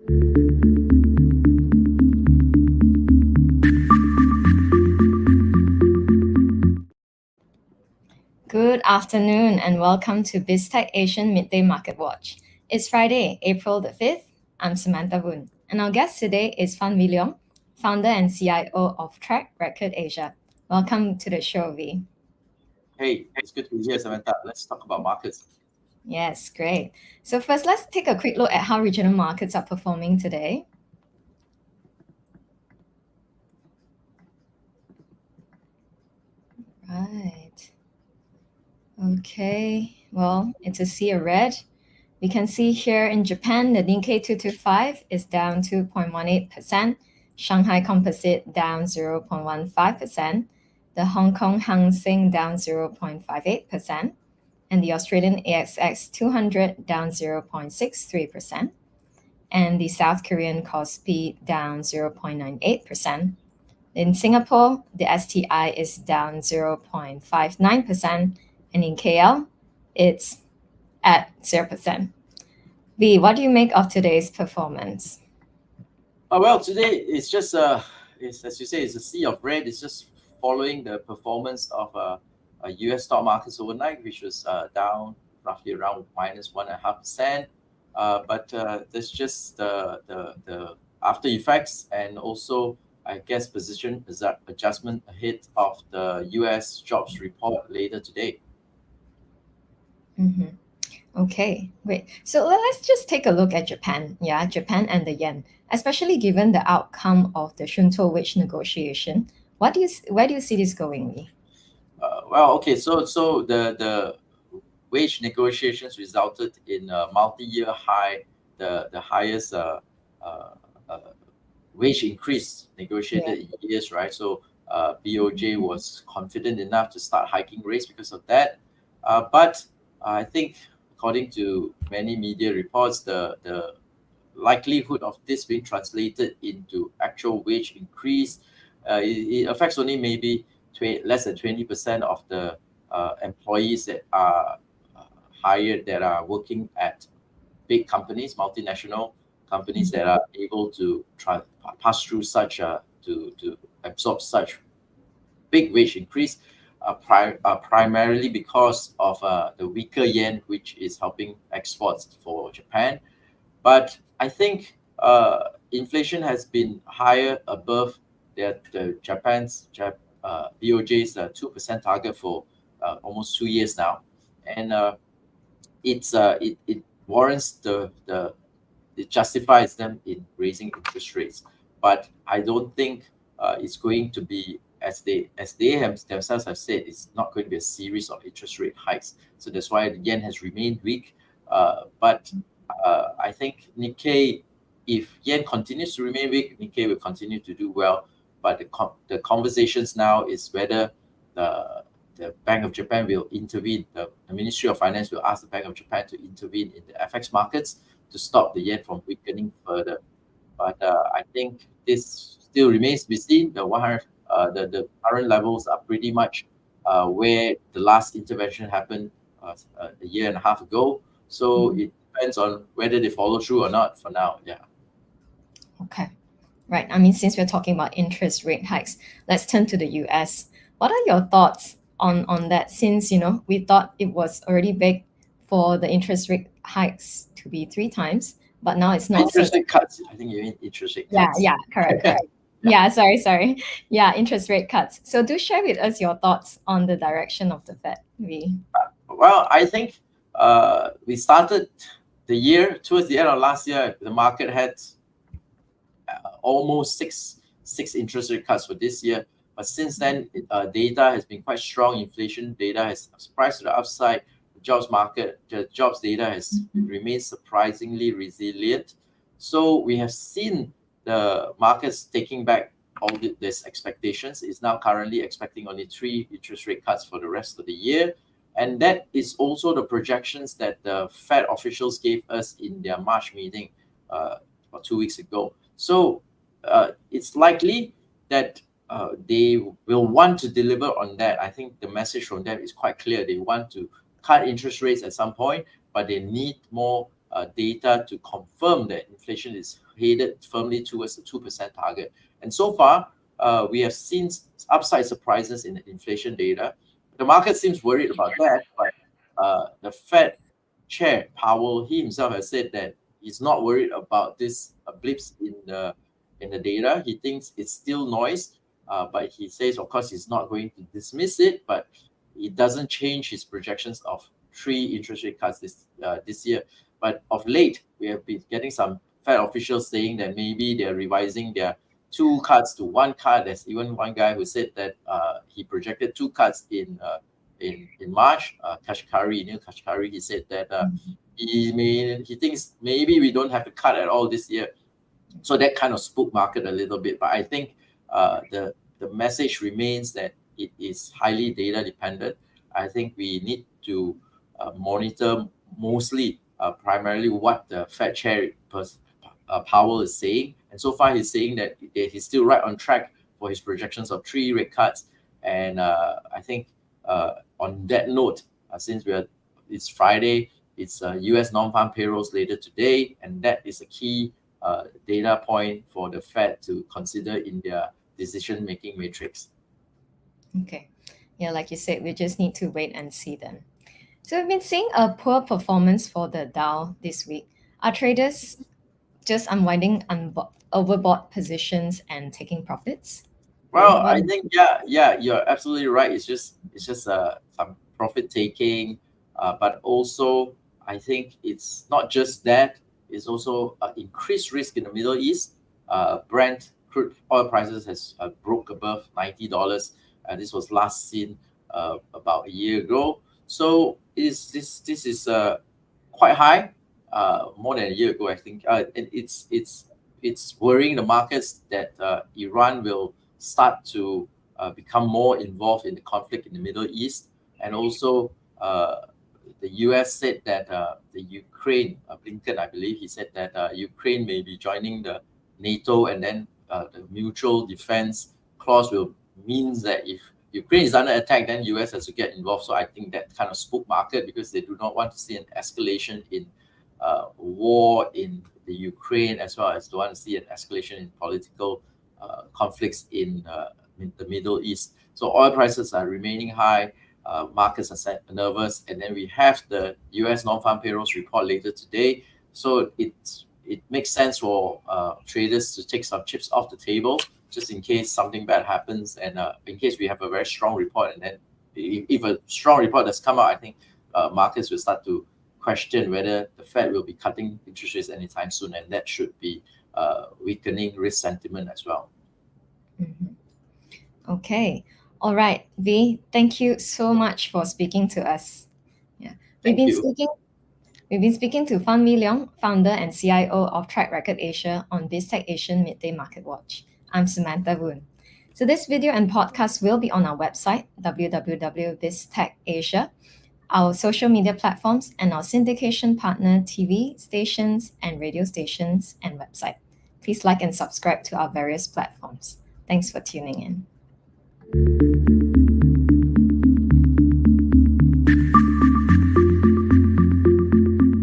Good afternoon and welcome to BizTech Asian Midday Market Watch. It's Friday, April the 5th. I'm Samantha Voon, and our guest today is Phan Leung, founder and CIO of Track Record Asia. Welcome to the show, V. Hey, it's good to be here, Samantha. Let's talk about markets. Yes, great. So first, let's take a quick look at how regional markets are performing today. Right. Okay, well, it's a sea of red. We can see here in Japan, the Nikkei 225 is down 2.18%, Shanghai Composite down 0.15%, the Hong Kong Hang Seng down 0.58%, and the Australian ASX 200 down 0.63%, and the South Korean Kospi down 0.98%. In Singapore, the STI is down 0.59%, and in KL, it's at 0%. V, what do you make of today's performance? Well, today it's just, as you say, it's a sea of red. It's just following the performance of US stock markets overnight, which was down roughly around -1.5%. But there's just the after effects and also, I guess, position adjustment ahead of the US jobs report later today. Mm-hmm. Okay, great. So let's just take a look at Japan. Yeah, Japan and the yen, especially given the outcome of the shunto wage negotiation. Where do you see this going, Lee? Well, okay, so the wage negotiations resulted in a multi-year high, the highest wage increase negotiated in years, right? So BOJ was confident enough to start hiking rates because of that. But I think, according to many media reports, the likelihood of this being translated into actual wage increase, it affects only maybe less than 20% of the employees that are hired, that are working at big companies, multinational companies that are able to pass through such to absorb such big wage increase, primarily because of the weaker yen, which is helping exports for Japan. But I think inflation has been higher above the Japan's BOJ's 2% target for almost 2 years now, and it warrants it justifies them in raising interest rates. But I don't think it's going to be, as they themselves have said, it's not going to be a series of interest rate hikes. So that's why the yen has remained weak. But I think Nikkei, if yen continues to remain weak, Nikkei will continue to do well. But the conversations now is whether the Bank of Japan will intervene. The Ministry of Finance will ask the Bank of Japan to intervene in the FX markets to stop the yen from weakening further. But I think this still remains to be seen. The current levels are pretty much where the last intervention happened a year and a half ago. So it depends on whether they follow through or not for now. Yeah. Okay. Right. I mean, since we're talking about interest rate hikes, let's turn to the US. What are your thoughts on that? Since, we thought it was already big for the interest rate hikes to be 3 times, but now it's not. Interest rate cuts. I think you mean interest rate cuts. Yeah, correct. Yeah, sorry. Yeah, interest rate cuts. So do share with us your thoughts on the direction of the Fed, V. Well, I think we started the year, towards the end of last year, the market had almost six interest rate cuts for this year. But since then, data has been quite strong. Inflation data has surprised to the upside. The jobs data has remained surprisingly resilient. So we have seen the markets taking back all these expectations. It's now currently expecting only 3 interest rate cuts for the rest of the year. And that is also the projections that the Fed officials gave us in their March meeting about 2 weeks ago. So it's likely that they will want to deliver on that. I think the message from them is quite clear. They want to cut interest rates at some point, but they need more data to confirm that inflation is headed firmly towards the 2% target. And so far, we have seen upside surprises in the inflation data. The market seems worried about that, but the Fed chair Powell, he himself has said that he's not worried about this blips in the data. He thinks it's still noise, but he says, of course, he's not going to dismiss it, but it doesn't change his projections of 3 interest rate cuts this year. But of late, we have been getting some Fed officials saying that maybe they're revising their 2 cuts to 1 cut. There's even one guy who said that he projected 2 cuts in March. Neil Kashkari, he said that he thinks maybe we don't have to cut at all this year. So that kind of spooked market a little bit. But I think the message remains that it is highly data dependent. I think we need to monitor mostly primarily what the Fed chair Powell is saying. And so far he's saying that he's still right on track for his projections of 3 rate cuts. And I think on that note, since it's Friday, it's US non-farm payrolls later today, and that is a key data point for the Fed to consider in their decision-making matrix. Okay. Yeah, like you said, we just need to wait and see then. So we've been seeing a poor performance for the Dow this week. Are traders just unwinding overbought positions and taking profits? Well, I think yeah, you're absolutely right. It's just some profit taking, but also I think it's not just that. It's also increased risk in the Middle East. Brent crude oil prices has broke above $90. This was last seen about a year ago. So this is quite high, more than a year ago, I think. And it's worrying the markets that Iran will start to become more involved in the conflict in the Middle East. And also the US said that the Ukraine, Blinken, I believe, he said that Ukraine may be joining the NATO, and then the mutual defense clause will means that if Ukraine is under attack, then US has to get involved. So I think that kind of spooked market because they do not want to see an escalation in war in the Ukraine, as well as don't want to see an escalation in political conflicts in the Middle East. So oil prices are remaining high. Markets are nervous, and then we have the US non-farm payrolls report later today. So it makes sense for traders to take some chips off the table, just in case something bad happens, and in case we have a very strong report. And then if a strong report has come out, I think markets will start to question whether the Fed will be cutting interest rates anytime soon, and that should be weakening risk sentiment as well. Mm-hmm. Okay. All right, V, thank you so much for speaking to us. Yeah. We've been speaking to Phan Leung, founder and CIO of Track Record Asia on Dissected Asian Midday Market Watch. I'm Samantha Voon. So this video and podcast will be on our website, www.dissectasia, our social media platforms, and our syndication partner TV stations and radio stations and website. Please like and subscribe to our various platforms. Thanks for tuning in.